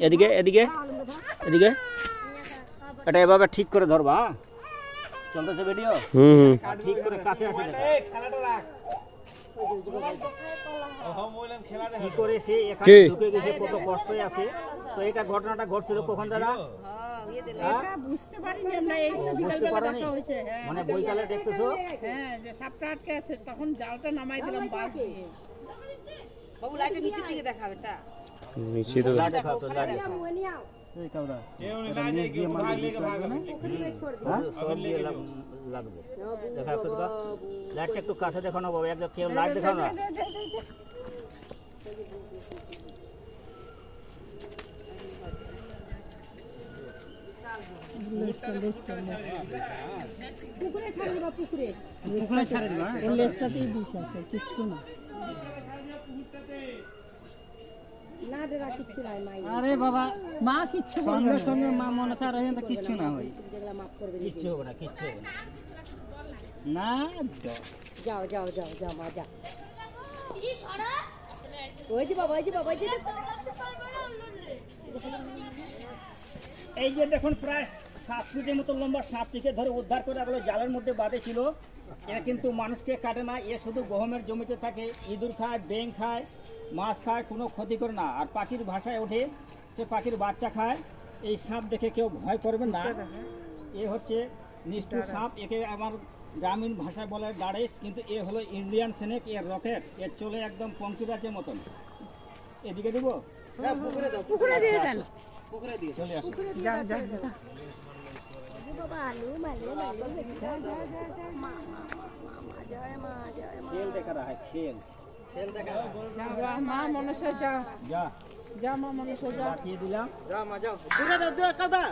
এদিকে এদিকে এদিকে এটা এভাবে ঠিক করে ধরবা। চলতেছে ভিডিও? ঠিক করে কাছে আসে কি করে সে এখানে ঢুকে গেছে, কত কষ্টে আছে। তো এটা ঘটনাটা ঘটছিল কখন দাদা? বুঝতে পারিনি আমরা, এই তো বিকালবেলা দেখা হয়েছে। মানে বইকালে দেখতেছো? হ্যাঁ, যে সাপটা আটকে আছে, তখন জালটা নামাই দিলাম বাস দিয়ে। বাবু লাইটের নিচে থেকে দেখাবে এটা। নিচে তো লাইট দেখাও তো, লাইট দেখাও। এই কাউদা এটা নিয়ে গিয়ে মার দিতে লাগবে না? হ্যাঁ, সব দিয়ে লাগবে। দেখা একটু দাও, লাইটটা একটু কাছে দেখো না বাবা, একদম কেউ লাইট দেখাও না। পুকুরে ছাড়ে দিবা, পুকুরে ছাড়ে দিবা। ওর লেজটাতেই বিষ আছে, কিচ্ছু না। না দেরা কিচ্ছু নাই মাই। আরে বাবা, মা কিচ্ছু সঙ্গে সঙ্গে মা মনসা রহেন তো কিচ্ছু না হয়। যেগুলা মাফ করবে, কিচ্ছু হবে না, কিচ্ছু হবে না। না যাও যাও যাও যাও মা যাও। ওই যে বাবা, ওই যে বাবা, ওই যে এই যে দেখুন প্রায় 7 ফিটের মতো লম্বা সাপটিকে ধরে উদ্ধার করে এগুলো জালের মধ্যে বাঁধে ছিল। এরা কিন্তু মানুষকে কাটে না, এ শুধু গহমের জমিতে থাকে, ইঁদুর খায়, ব্যাঙ খায়, মাছ খায়, কোনো ক্ষতি করে না। আর পাখির ভাষায় ওঠে, সে পাখির বাচ্চা খায়। এই সাপ দেখে কেউ ভয় করবেন না, এ হচ্ছে নিষ্ঠুর সাপ। একে আমার গ্রামীণ ভাষায় বলে গাড়েস, কিন্তু এ হলো ইন্ডিয়ান স্নেক, এর রকেট, এর চলে একদম পঙ্কিরাজের মতন। এদিকে দিব, পুকুরে দাও, পুকুরে দিয়ে দেন, পুকুরে দিয়ে চলে আসো। যাও যাও যাও। खेल देखा रहा है, खेल খেল দেখা। মা মনসা যা जा যা, মা মনসা যা। बाकी दिला যাও মা যাও। দূরে দাও, দূরে কাউদা।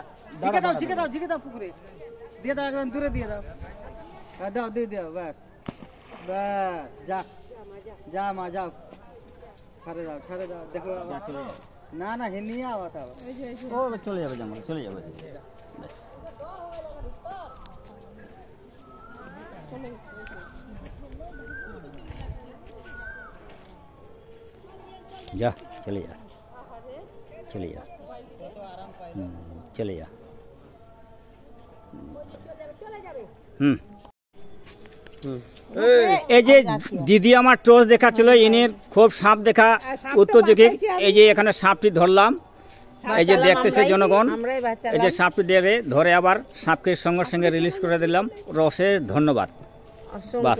ঝিকে দাও, ঝিকে দাও, ঝিকে দাও পুকুরে। দিয়ে দাও, একদম দূরে দিয়ে দাও। হ্যাঁ দাও, দিয়ে দাও, বাস বাস। যা যা মা যাও, ছাড়ে দাও, ছাড়ে দাও। দেখো जा चले जाओ। না না হিনিয়ে আওয়া তাও। ओ चले जाओ जंगल, चले जाओ बस। जा चले जा, चले जा, चले जा। এই যে দিদি আমার টর্চ দেখাচ্ছিল, এনের খুব সাপ দেখা উত্তর দিকে। এই যে এখানে সাপটি ধরলাম, এই যে দেখতেছে জনগণ, এই যে সাপটি ধরে আবার সাপকে সঙ্গে সঙ্গে রিলিজ করে দিলাম। রসে ধন্যবাদ। বাস।